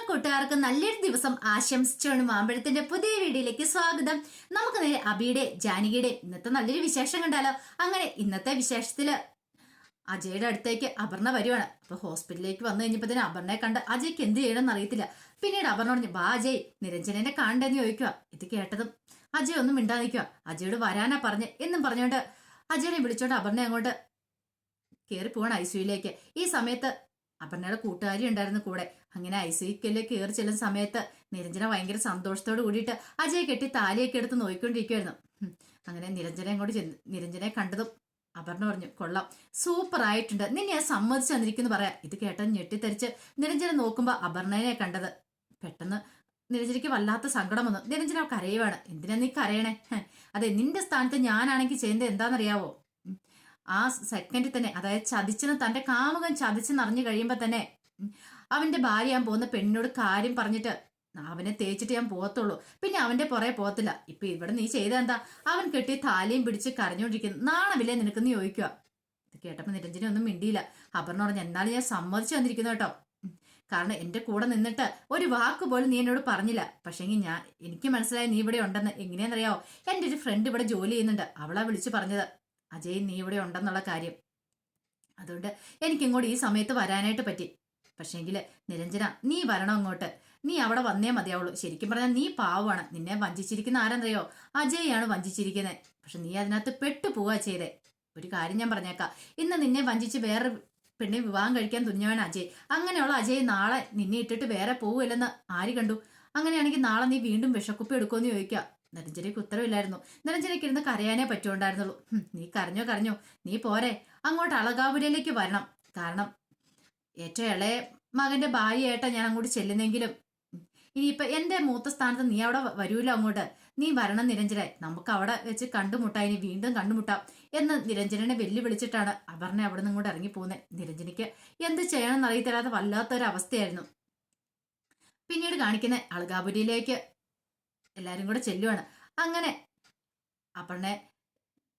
കൂട്ടുകാർക്ക് നല്ലൊരു ദിവസം ആശംസിച്ചുകൊണ്ട് മാമ്പഴത്തിന്റെ പുതിയ വീഡിയോയിലേക്ക് സ്വാഗതം. നമുക്ക് നേരെ അബിയുടെ ജാനകിയുടെ ഇന്നത്തെ നല്ലൊരു വിശേഷം കണ്ടാലോ. അങ്ങനെ ഇന്നത്തെ വിശേഷത്തില് അജയുടെ അടുത്തേക്ക് അപർണ വരുവാണ്. അപ്പൊ ഹോസ്പിറ്റലിലേക്ക് വന്നു കഴിഞ്ഞപ്പോ തന്നെ അപർണയെ കണ്ട് അജയ്ക്ക് എന്ത് ചെയ്യണമെന്ന് അറിയത്തില്ല. പിന്നീട് അപർണ പറഞ്ഞു, ബാ അജയ്, നിരഞ്ജനെ കാണണ്ടെന്ന് ചോദിക്കുക. ഇത് കേട്ടതും അജയ് ഒന്നും മിണ്ടാ നിൽക്കുക. അജയോട് വരാനാ പറഞ്ഞ് എന്നും പറഞ്ഞോണ്ട് അജയനെ വിളിച്ചോണ്ട് അപർണ അങ്ങോട്ട് കയറി പോവാണ് ഐസിയുയിലേക്ക്. ഈ സമയത്ത് അപർണയുടെ കൂട്ടുകാരി ഉണ്ടായിരുന്നു കൂടെ. അങ്ങനെ ഐസിയുയിലേക്ക് കയറി ചെല്ലുന്ന സമയത്ത് നിരഞ്ജന ഭയങ്കര സന്തോഷത്തോട് കൂടിയിട്ട് അജയെ കെട്ടി താലിയൊക്കെ എടുത്ത് നോക്കിക്കൊണ്ടിരിക്കുവായിരുന്നു. അങ്ങനെ നിരഞ്ജന അങ്ങോട്ട് ചെന്ന് നിരഞ്ജനെ കണ്ടതും അപർണ പറഞ്ഞു, കൊള്ളാം, സൂപ്പർ ആയിട്ടുണ്ട്, നിന്നെ ഞാൻ സമ്മതിച്ചു തന്നിരിക്കുന്നു പറയാം. ഇത് കേട്ടത് ഞെട്ടിത്തെറിച്ച് നിരഞ്ജന നോക്കുമ്പോ അപർണയെ കണ്ടത്. പെട്ടെന്ന് നിരഞ്ജനയ്ക്ക് വല്ലാത്ത സങ്കടം വന്നു. നിരഞ്ജന കരയുവാണ്. എന്തിനാ നീ കരയണേ? അതെ, നിന്റെ സ്ഥാനത്ത് ഞാനാണെങ്കിൽ ചെയ്യുന്നത് എന്താണെന്നറിയാവോ? ആ സെക്കൻഡിൽ തന്നെ, അതായത് ചതിച്ചെന്ന് തന്റെ കാമുകൻ ചതിച്ചെന്നറിഞ്ഞു കഴിയുമ്പോ തന്നെ അവന്റെ ഭാര്യ ഞാൻ പോകുന്ന പെണ്ണിനോട് കാര്യം പറഞ്ഞിട്ട് അവനെ തേച്ചിട്ട് ഞാൻ പോകത്തുള്ളൂ, പിന്നെ അവന്റെ പുറകെ പോകത്തില്ല. ഇപ്പൊ ഇവിടെ നീ ചെയ്ത എന്താ? അവൻ കെട്ടി താലിയും പിടിച്ച് കരഞ്ഞോണ്ടിരിക്കുന്നു, നാണമില്ലേ നിനക്കെന്ന് ചോദിക്കുക. ഇത് കേട്ടപ്പോ നിരഞ്ജന ഒന്നും മിണ്ടിയില്ല. അപർണ പറഞ്ഞു, എന്നാലും ഞാൻ സമ്മതിച്ചു വന്നിരിക്കുന്നു കേട്ടോ. കാരണം എന്റെ കൂടെ നിന്നിട്ട് ഒരു വാക്ക് പോലും നീ എന്നോട് പറഞ്ഞില്ല. പക്ഷെങ്കിൽ എനിക്ക് മനസ്സിലായി നീ ഇവിടെ ഉണ്ടെന്ന്. എങ്ങനെയാണെന്നറിയാവോ? എന്റെ ഒരു ഫ്രണ്ട് ഇവിടെ ജോലി ചെയ്യുന്നുണ്ട്, അവളാ വിളിച്ചു പറഞ്ഞത് അജയ് നീ ഇവിടെ ഉണ്ടെന്നുള്ള കാര്യം. അതുകൊണ്ട് എനിക്കിങ്ങോട്ട് ഈ സമയത്ത് വരാനായിട്ട് പറ്റി. പക്ഷേങ്കില് നിരഞ്ജന, നീ വരണം അങ്ങോട്ട്. നീ അവിടെ വന്നേ മതിയാവുള്ളൂ. ശരിക്കും പറഞ്ഞാൽ നീ പാവമാണ്. നിന്നെ വഞ്ചിച്ചിരിക്കുന്ന ആരെന്നറിയോ? അജയാണ് വഞ്ചിച്ചിരിക്കുന്നത്. പക്ഷെ നീ അതിനകത്ത് പെട്ടുപോവാ ചെയ്തേ. ഒരു കാര്യം ഞാൻ പറഞ്ഞേക്കാം, ഇന്ന് നിന്നെ വഞ്ചിച്ച് വേറെ പെണ്ണെ വിവാഹം കഴിക്കാൻ തുനിഞ്ഞവൻ അജയ്. അങ്ങനെയുള്ള അജയ് നാളെ നിന്നെ ഇട്ടിട്ട് വേറെ പോവില്ലെന്ന് ആര് കണ്ടു? അങ്ങനെയാണെങ്കിൽ നാളെ നീ വീണ്ടും വിഷക്കുപ്പി എടുക്കുമെന്ന് ചോദിക്കുക. നിരഞ്ജനയ്ക്ക് ഉത്തരവില്ലായിരുന്നു. നിരഞ്ജനയ്ക്ക് ഇരുന്ന് കരയാനേ പറ്റുണ്ടായിരുന്നുള്ളൂ. നീ കരഞ്ഞോ, നീ പോരെ, അങ്ങോട്ട് അളകാപുരയിലേക്ക് വരണം. കാരണം ഏറ്റവും ഇളയ മകന്റെ ഭാര്യയായിട്ടാ ഞാൻ അങ്ങോട്ട് ചെല്ലുന്നെങ്കിലും ഇനിയിപ്പൊ എന്റെ മൂത്ത സ്ഥാനത്ത് നീ അവിടെ വരൂല. അങ്ങോട്ട് നീ വരണം നിരഞ്ജന, നമുക്ക് അവിടെ വെച്ച് കണ്ടുമുട്ടാം, ഇനി വീണ്ടും കണ്ടുമുട്ടാം എന്ന് നിരഞ്ജനെ വെല്ലുവിളിച്ചിട്ടാണ് അപർണ അവിടെ നിന്ന് ഇങ്ങോട്ട് ഇറങ്ങി പോകുന്നത്. നിരഞ്ജനയ്ക്ക് എന്ത് ചെയ്യണമെന്ന് അറിയത്തില്ലാത്ത വല്ലാത്തൊരവസ്ഥയായിരുന്നു. പിന്നീട് കാണിക്കുന്ന അളകാപുരിയിലേക്ക് എല്ലാരും കൂടെ ചെല്ലുവാണ്. അങ്ങനെ അപർണെ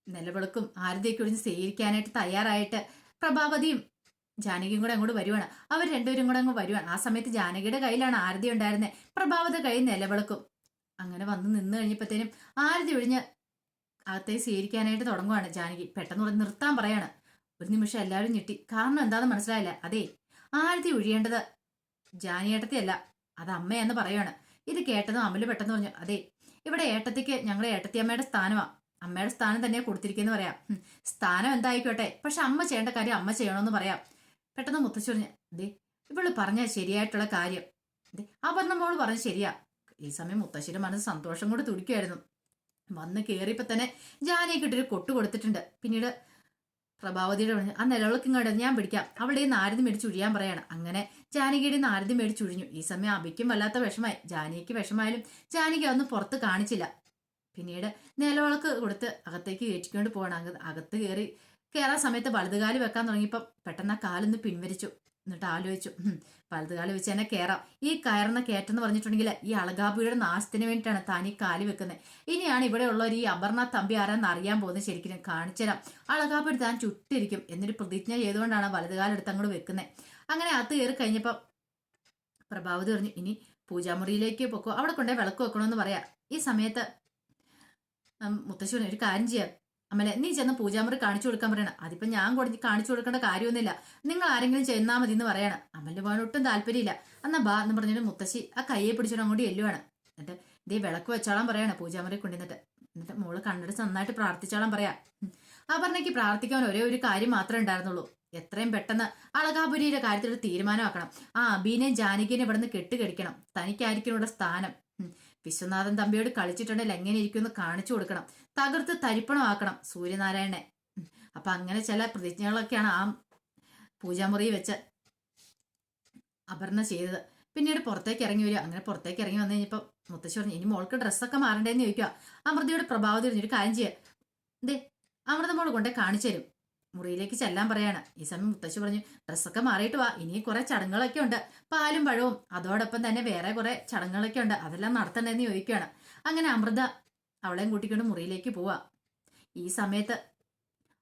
നിലവിളക്കും ആരതിയൊക്കെ ഒഴിഞ്ഞ് സ്വീകരിക്കാനായിട്ട് തയ്യാറായിട്ട് പ്രഭാവതിയും ജാനകിയും കൂടെ അങ്ങോട്ട് വരുവാണ്. അവർ രണ്ടുപേരും കൂടെ അങ്ങ് വരുവാണ്. ആ സമയത്ത് ജാനകിയുടെ കയ്യിലാണ് ആരതി ഉണ്ടായിരുന്നത്, പ്രഭാവതി കയ്യിൽ നിലവിളക്കും. അങ്ങനെ വന്ന് നിന്ന് കഴിഞ്ഞപ്പോഴത്തേനും ആരതി ഒഴിഞ്ഞ് അകത്തേക്ക് സ്വീകരിക്കാനായിട്ട് തുടങ്ങുവാണ്. ജാനകി പെട്ടെന്ന് പറഞ്ഞ് നിർത്താൻ പറയാണ്. ഒരു നിമിഷം എല്ലാവരും ഞെട്ടി. കാരണം എന്താണെന്ന് മനസ്സിലായില്ല. അതെ, ആരതി ഒഴിയേണ്ടത് ജാനിയേട്ടത്തിയല്ല, അത് അമ്മയെന്ന് പറയുവാണ്. ഇത് കേട്ടതും അമല് പെട്ടെന്ന് പറഞ്ഞു, അതെ, ഇവിടെ ഏട്ടത്തിക്ക് ഞങ്ങളുടെ ഏട്ടത്തിയമ്മയുടെ സ്ഥാനമാണ്, അമ്മയുടെ സ്ഥാനം തന്നെ കൊടുത്തിരിക്കുന്നു പറയാം. സ്ഥാനം എന്തായിക്കോട്ടെ, പക്ഷെ അമ്മ ചെയ്യേണ്ട കാര്യം അമ്മ ചെയ്യണമെന്ന് പറയാം. പെട്ടെന്ന് മുത്തശ്ശി പറഞ്ഞു, ദേ ഇവള് പറഞ്ഞ ശരിയായിട്ടുള്ള കാര്യം, അപർണ മോള് പറഞ്ഞ ശരിയാ. ഈ സമയം മുത്തശ്ശിയുടെ മനസ്സ് സന്തോഷം കൊണ്ട് തുടിക്കുമായിരുന്നു. വന്ന് കയറിയപ്പോ തന്നെ ജാനിയെ കിട്ടൊരു കൊട്ടു കൊടുത്തിട്ടുണ്ട്. പിന്നീട് പ്രഭാവതിയുടെ പറഞ്ഞു, ആ നിലവിളക്ക് ഇങ്ങോട്ട് ഞാൻ പിടിക്കാം, അവളുടെ നാരതി മേടിച്ചൊഴിയാൻ പറയാണ്. അങ്ങനെ ജാനകിയുടെ നാരതി മേടിച്ചൊഴിഞ്ഞു. ഈ സമയം അബിക്കും വല്ലാത്ത വിഷമായി. ജാനകിക്ക് വിഷമായാലും ജാനകി അതൊന്നും പുറത്ത് കാണിച്ചില്ല. പിന്നീട് നിലവിളക്ക് കൊടുത്ത് അകത്തേക്ക് കയറ്റിക്കൊണ്ട് പോകണം. അകത്ത് കയറാൻ സമയത്ത് വലതുകാല് വെക്കാൻ തുടങ്ങിയപ്പം പെട്ടെന്ന് ആ കാലൊന്ന് പിൻവലിച്ചു. എന്നിട്ട് ആലോചിച്ചു, വലതുകാല് വെച്ച് തന്നെ കയറാം. ഈ കയറുന്ന കയറ്റെന്ന് പറഞ്ഞിട്ടുണ്ടെങ്കിൽ ഈ അളകാപുരിയുടെ നാശത്തിന് വേണ്ടിയിട്ടാണ് താൻ ഈ കാല് വെക്കുന്നത്. ഇനിയാണ് ഇവിടെ ഉള്ളവർ ഈ അപർണ തമ്പി ആരാന്ന് അറിയാൻ പോകുന്നത്. ശരിക്കും കാണിച്ചുതരാം, അളകാപുരി താൻ ചുട്ടിരിക്കും എന്നൊരു പ്രതിജ്ഞ ചെയ്തുകൊണ്ടാണ് വലതുകാലെടുത്ത് അങ്ങോട്ട് വെക്കുന്നത്. അങ്ങനെ അകത്ത് കയറി കഴിഞ്ഞപ്പോൾ പ്രഭാവതി പറഞ്ഞു, ഇനി പൂജാമുറിയിലേക്ക് പൊക്കോ, അവിടെ കൊണ്ടുപോയി വിളക്ക് വെക്കണമെന്ന് പറയാം. ഈ സമയത്ത് മുത്തശ്ശി പറഞ്ഞു, ഒരു കാര്യം ചെയ്യാം അമ്മലെ, നീ ചെന്ന് പൂജാമുറി കാണിച്ചു കൊടുക്കാൻ പറയണം. അതിപ്പോ ഞാൻ കാണിച്ചു കൊടുക്കേണ്ട കാര്യമൊന്നുമില്ല, നിങ്ങൾ ആരെങ്കിലും ചെന്നാൽ മതി എന്ന് പറയണം. അമ്മല് പോകാൻ ഒട്ടും താല്പര്യമില്ല. എന്നാ ബാ എന്ന് പറഞ്ഞിട്ട് മുത്തശ്ശി ആ കയ്യെ പിടിച്ചിട്ട് അങ്ങോട്ട് എല്ലുവാണ്. എന്നിട്ട് ഇതേ വിളക്ക് വെച്ചോളാൻ പറയാണ് പൂജാമുറി കൊണ്ടുവന്നിട്ട്. എന്നിട്ട് മോള് കണ്ണെടുത്ത് നന്നായിട്ട് പ്രാർത്ഥിച്ചോളാൻ പറയാം. അപർണയ്ക്ക് പ്രാർത്ഥിക്കാൻ ഒരേ ഒരു കാര്യം മാത്രമേ ഉണ്ടായിരുന്നുള്ളൂ, എത്രയും പെട്ടെന്ന് അളകാപുരിയുടെ കാര്യത്തിൽ ഒരു തീരുമാനമാക്കണം. ആ അബീനെയും ജാനകിനെ ഇവിടുന്ന് കെട്ടുകടിക്കണം. തനിക്കായിരിക്കും ഇവിടെ സ്ഥാനം. വിശ്വനാഥൻ തമ്പിയോട് കളിച്ചിട്ടുണ്ടെങ്കിൽ എങ്ങനെ ഇരിക്കുമെന്ന് കാണിച്ചു കൊടുക്കണം. തകർത്ത് തരിപ്പണമാക്കണം സൂര്യനാരായണനെ. അപ്പൊ അങ്ങനെ ചില പ്രതിജ്ഞകളൊക്കെയാണ് ആ പൂജാമുറി വെച്ച് അപർണ ചെയ്തത്. പിന്നീട് പുറത്തേക്ക് ഇറങ്ങി വരിക. അങ്ങനെ പുറത്തേക്ക് ഇറങ്ങി വന്നു കഴിഞ്ഞപ്പോൾ മുത്തശ്ശി പറഞ്ഞു, ഇനി മോൾക്ക് ഡ്രസ്സൊക്കെ മാറണ്ടേന്ന് ചോദിക്കുക. അമൃതയോട് പ്രഭാവതി പറഞ്ഞൊരു കാര്യം ചെയ്യുക, ദേ അമൃത മോള് കൊണ്ടേ കാണിച്ചു തരും, മുറിയിലേക്ക് ചെല്ലാൻ പറയാണ്. ഈ സമയം മുത്തശ്ശി പറഞ്ഞു, ഡ്രസ്സൊക്കെ മാറിയിട്ട് വാ, ഇനി കുറെ ചടങ്ങുകളൊക്കെ ഉണ്ട്, പാലും പഴവും അതോടൊപ്പം തന്നെ വേറെ കുറെ ചടങ്ങുകളൊക്കെ ഉണ്ട്, അതെല്ലാം നടത്തണ്ടെന്ന് ചോദിക്കുകയാണ്. അങ്ങനെ അമൃത അവളെയും കൂട്ടിക്കൊണ്ട് മുറിയിലേക്ക് പോവാ. ഈ സമയത്ത്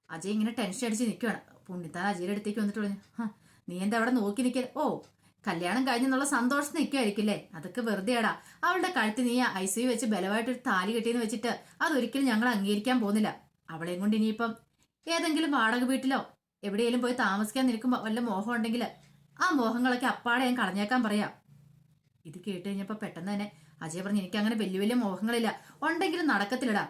അജയ് ഇങ്ങനെ ടെൻഷൻ അടിച്ച് നിൽക്കുകയാണ്. പുണ്ണിത്താൻ അജയുടെ അടുത്തേക്ക് വന്നിട്ട് പറഞ്ഞു, നീ എന്താ അവിടെ നോക്കി നിൽക്കൽ? ഓ കല്യാണം കഴിഞ്ഞെന്നുള്ള സന്തോഷം നിൽക്കുമായിരിക്കില്ലേ? അതൊക്കെ വെറുതെയാടാ. അവളുടെ കഴുത്ത് നീ ICU വെച്ച് ബലമായിട്ടൊരു താലി കെട്ടിയെന്ന് വെച്ചിട്ട് അതൊരിക്കലും ഞങ്ങൾ അംഗീകരിക്കാൻ പോകുന്നില്ല. അവളെയും കൊണ്ട് ഇനിയിപ്പം ഏതെങ്കിലും വാടക വീട്ടിലോ എവിടെയെങ്കിലും പോയി താമസിക്കാൻ നിൽക്കുമ്പോൾ വല്ല മോഹം ഉണ്ടെങ്കിൽ ആ മോഹങ്ങളൊക്കെ അപ്പാടെ ഞാൻ കളഞ്ഞേക്കാൻ പറയാം. ഇത് കേട്ട് കഴിഞ്ഞപ്പോൾ പെട്ടെന്ന് തന്നെ അജയ് പറഞ്ഞു, എനിക്ക് അങ്ങനെ വലിയ വലിയ മോഹങ്ങളില്ല, ഉണ്ടെങ്കിലും നടക്കത്തില്ലടാ.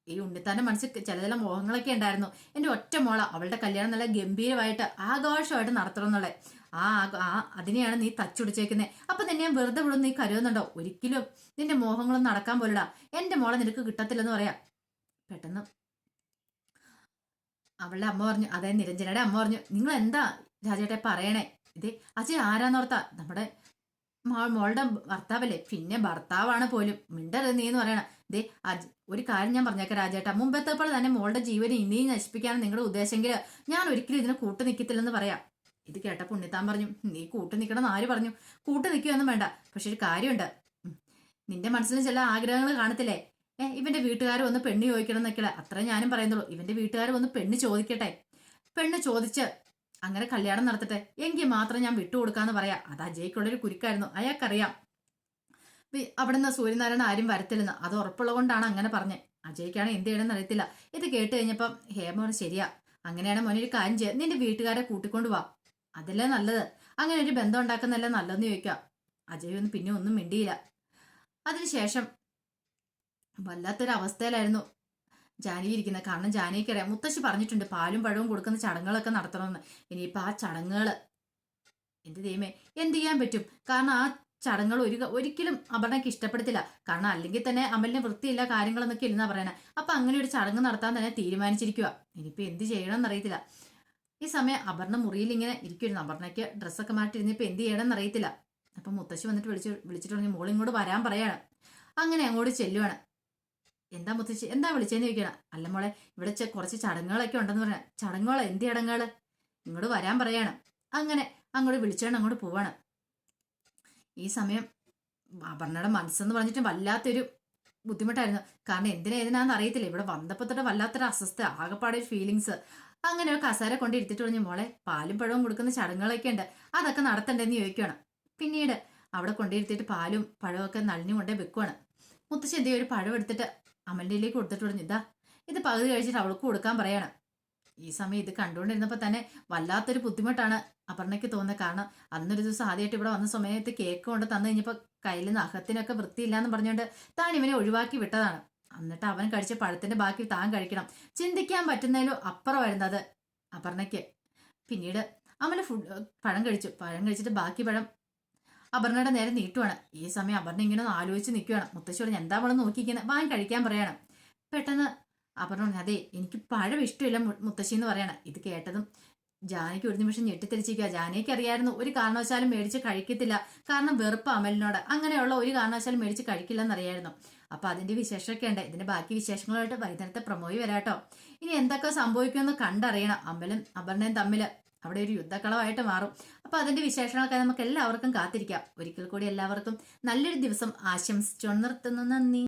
ഈ ഉണ്ണിത്താന്റെ മനസ്സിൽ ചില മോഹങ്ങളൊക്കെ ഉണ്ടായിരുന്നു. എൻ്റെ ഒറ്റ മോള, അവളുടെ കല്യാണം നല്ല ഗംഭീരമായിട്ട് ആഘോഷമായിട്ട് നടത്തണം എന്നുള്ളത്. അതിനെയാണ് നീ തച്ചുടിച്ചേക്കുന്നത്. അപ്പൊ തന്നെ ഞാൻ വെറുതെ വിടും നീ കരുതുന്നുണ്ടോ? ഒരിക്കലും നിന്റെ മോഹങ്ങളൊന്നും നടക്കാൻ പോലടാ. എൻ്റെ മോളെ നിനക്ക് കിട്ടത്തില്ലെന്ന് പറയാം. പെട്ടെന്ന് അവളുടെ അമ്മ പറഞ്ഞു, അതായത് നിരഞ്ജനയുടെ അമ്മ പറഞ്ഞു, നിങ്ങൾ എന്താ രാജേട്ടെ പറയണേ? ഇത് അജയ് ആരാന്നോർത്താ? നമ്മുടെ മോളുടെ ഭർത്താവല്ലേ? പിന്നെ ഭർത്താവാണ് പോലും. മിണ്ടരുത് നീ എന്ന് പറയണ. ദേ ഒരു കാര്യം ഞാൻ പറഞ്ഞേക്കാം രാജേട്ടാ, മുമ്പത്തെ പോലെ തന്നെ മോളുടെ ജീവനെ ഇനിയും നശിപ്പിക്കാനും നിങ്ങളുടെ ഉദ്ദേശമെങ്കിൽ ഞാൻ ഒരിക്കലും ഇതിനെ കൂട്ടു നിൽക്കത്തില്ലെന്ന് പറയാം. ഇത് കേട്ടപ്പോൾ ഉണ്ണിത്താൻ പറഞ്ഞു, നീ കൂട്ടു നിൽക്കണം എന്ന് ആര് പറഞ്ഞു? കൂട്ടു നിൽക്കുകയൊന്നും വേണ്ട. പക്ഷെ ഒരു കാര്യമുണ്ട്, നിന്റെ മനസ്സിലും ചില ആഗ്രഹങ്ങൾ കാണത്തില്ലേ? ഇവന്റെ വീട്ടുകാർ ഒന്ന് പെണ്ണ് ചോദിക്കണം എന്നൊക്കെ അത്ര ഞാനും പറയുന്നുള്ളൂ. ഇവന്റെ വീട്ടുകാർ ഒന്ന് പെണ്ണ് ചോദിക്കട്ടെ. പെണ്ണ് ചോദിച്ച് അങ്ങനെ കല്യാണം നടത്തട്ടെ, എങ്കിൽ മാത്രം ഞാൻ വിട്ടുകൊടുക്കാന്ന് പറയാം. അത് അജയ്ക്കുള്ളൊരു കുരുക്കായിരുന്നു, അയാൾക്കറിയാം. അവിടുന്ന് സൂര്യനാരായണ ആരും വരത്തില്ലെന്ന്. അത് ഉറപ്പുള്ളത് കൊണ്ടാണ് അങ്ങനെ പറഞ്ഞത്. അജയ്ക്കാണ് എന്ത് ചെയ്യണമെന്ന് അറിയത്തില്ല. ഇത് കേട്ട് കഴിഞ്ഞപ്പം ഹേമ ശരിയാ, അങ്ങനെയാണ് മോനെ ഒരു കാര്യം ചെയ്യുക, നിന്റെ വീട്ടുകാരെ കൂട്ടിക്കൊണ്ടു പോവാ, അതല്ലേ നല്ലത്. അങ്ങനെ ഒരു ബന്ധം ഉണ്ടാക്കുന്നതല്ലേ നല്ലതെന്ന് ചോദിക്കാം. അജയ് ഒന്നും പിന്നെ ഒന്നും മിണ്ടിയില്ല. അതിനുശേഷം വല്ലാത്തൊരു അവസ്ഥയിലായിരുന്നു ജാനകി ഇരിക്കുന്നത്. കാരണം ജാനകിക്ക് അറിയാം, മുത്തശ്ശി പറഞ്ഞിട്ടുണ്ട് പാലും പഴവും കൊടുക്കുന്ന ചടങ്ങുകളൊക്കെ നടത്തണമെന്ന്. ഇനിയിപ്പോൾ ആ ചടങ്ങുകൾ എന്ത് ദൈവമേ എന്ത് ചെയ്യാൻ പറ്റും? കാരണം ആ ചടങ്ങുകൾ ഒരിക്കലും അപർണയ്ക്ക് ഇഷ്ടപ്പെടുത്തില്ല. കാരണം അല്ലെങ്കിൽ തന്നെ അമലിന് വൃത്തിയില്ല കാര്യങ്ങളെന്നൊക്കെ ഇരുന്നാ പറയണേ. അപ്പൊ അങ്ങനെ ഒരു ചടങ്ങ് നടത്താൻ തന്നെ തീരുമാനിച്ചിരിക്കുക. ഇനിയിപ്പോൾ എന്ത് ചെയ്യണമെന്ന് അറിയത്തില്ല. ഈ സമയം അപർണ മുറിയിൽ ഇങ്ങനെ ഇരിക്കുമായിരുന്നു. അപർണയ്ക്ക് ഡ്രസ്സൊക്കെ മാറ്റിയിരുന്നപ്പോൾ എന്ത് ചെയ്യണമെന്ന് അറിയത്തില്ല. അപ്പം മുത്തശ്ശി വന്നിട്ട് വിളിച്ചിട്ട് പറഞ്ഞു, മോൾ ഇങ്ങോട്ട് വരാൻ പറയാണ്. അങ്ങനെ അങ്ങോട്ട് ചെല്ലുവാണ്. എന്താ മുത്തശ്ശി, എന്താ വിളിച്ചതെന്ന് ചോദിക്കണം. അല്ല മോളെ, ഇവിടെ കുറച്ച് ചടങ്ങുകളൊക്കെ ഉണ്ടെന്ന് പറയാം. ചടങ്ങുകളോ? എന്ത് ചടങ്ങുകൾ? ഇങ്ങോട്ട് വരാൻ പറയാണ്. അങ്ങനെ അങ്ങോട്ട് വിളിച്ചോണ്ട് അങ്ങോട്ട് പോവാണ്. ഈ സമയം അപർണയുടെ മനസ്സെന്ന് പറഞ്ഞിട്ട് വല്ലാത്തൊരു ബുദ്ധിമുട്ടായിരുന്നു. കാരണം ഏതിനാന്ന് അറിയത്തില്ല. ഇവിടെ വന്നപ്പോൾ തൊട്ട് വല്ലാത്തൊരു അസ്വസ്ഥ, ആകെപ്പാടെ ഒരു ഫീലിങ്സ്. അങ്ങനെ ഒരു കസേര കൊണ്ട് ഇരുത്തിട്ട് പറഞ്ഞു, മോളെ പാലും പഴവും കൊടുക്കുന്ന ചടങ്ങുകളൊക്കെ ഉണ്ട്, അതൊക്കെ നടത്തണ്ടെന്ന് ചോദിക്കുകയാണ്. പിന്നീട് അവിടെ കൊണ്ടിരുത്തിയിട്ട് പാലും പഴമൊക്കെ നളിഞ്ഞു കൊണ്ടേ വെക്കുവാണ്. മുത്തശ്ശി എന്തെങ്കിലും ഒരു പഴം എടുത്തിട്ട് അമലിലേക്ക് കൊടുത്തിട്ട് പറഞ്ഞു, ഇതാ ഇത് പകുതി കഴിച്ചിട്ട് അവൾക്ക് കൊടുക്കാൻ പറയാണ്. ഈ സമയം ഇത് കണ്ടുകൊണ്ടിരുന്നപ്പോൾ തന്നെ വല്ലാത്തൊരു ബുദ്ധിമുട്ടാണ് അപർണയ്ക്ക് തോന്നുന്നത്. കാരണം അന്നൊരു ദിവസം ആദ്യമായിട്ട് ഇവിടെ വന്ന സമയത്ത് കേക്ക് കൊണ്ട് തന്നു കഴിഞ്ഞപ്പോൾ കയ്യിൽ നഖത്തിനൊക്കെ വൃത്തിയില്ലാന്ന് പറഞ്ഞുകൊണ്ട് താൻ ഇവനെ ഒഴിവാക്കി വിട്ടതാണ്. എന്നിട്ട് അവൻ കഴിച്ച പഴത്തിന്റെ ബാക്കി താൻ കഴിക്കണം. ചിന്തിക്കാൻ പറ്റുന്നതിലും അപ്പുറമായിരുന്നു അത് അപർണയ്ക്ക്. പിന്നീട് അമല പഴം കഴിച്ചിട്ട് ബാക്കി പഴം അപർണയുടെ നേരെ നീട്ടുവാണ്. ഈ സമയം അപർണ ഇങ്ങനെ ആലോചിച്ച് നിൽക്കുകയാണ്. മുത്തശ്ശി പറഞ്ഞു, എന്താ അവളെ നോക്കിക്കുന്നത്, വാങ്ങി കഴിക്കാൻ പറയാണ്. പെട്ടെന്ന് അപർണ പറഞ്ഞു, അതെ എനിക്ക് പഴം ഇഷ്ടമില്ല മുത്തശ്ശി എന്ന് പറയാണ്. ഇത് കേട്ടതും ജാനയ്ക്ക് ഒരു നിമിഷം ഞെട്ടിത്തെറിച്ചിരിക്കുക. ജാനയ്ക്ക് അറിയായിരുന്നു ഒരു കാരണവശാലും മേടിച്ച് കഴിക്കത്തില്ല. കാരണം വെറുപ്പ് അമലിനോട്. അങ്ങനെയുള്ള ഒരു കാരണവശാലും മേടിച്ച് കഴിക്കില്ലെന്നറിയായിരുന്നു. അപ്പൊ അതിന്റെ വിശേഷമൊക്കെ ഉണ്ട്. ഇതിന്റെ ബാക്കി വിശേഷങ്ങളുമായിട്ട് വൈകുന്നേരത്തെ പ്രമോയി വരാട്ടോ. ഇനി എന്തൊക്കെ സംഭവിക്കുമെന്ന് കണ്ടറിയണം. അമലും അപർണയും തമ്മിൽ അവിടെ ഒരു യുദ്ധക്കളമായിട്ട് മാറും. അപ്പൊ അതിന്റെ വിശേഷങ്ങളൊക്കെ നമുക്ക് എല്ലാവർക്കും കാത്തിരിക്കാം. ഒരിക്കൽ കൂടി എല്ലാവർക്കും നല്ലൊരു ദിവസം ആശംസിച്ചു നിർത്തുന്നു. നന്ദി.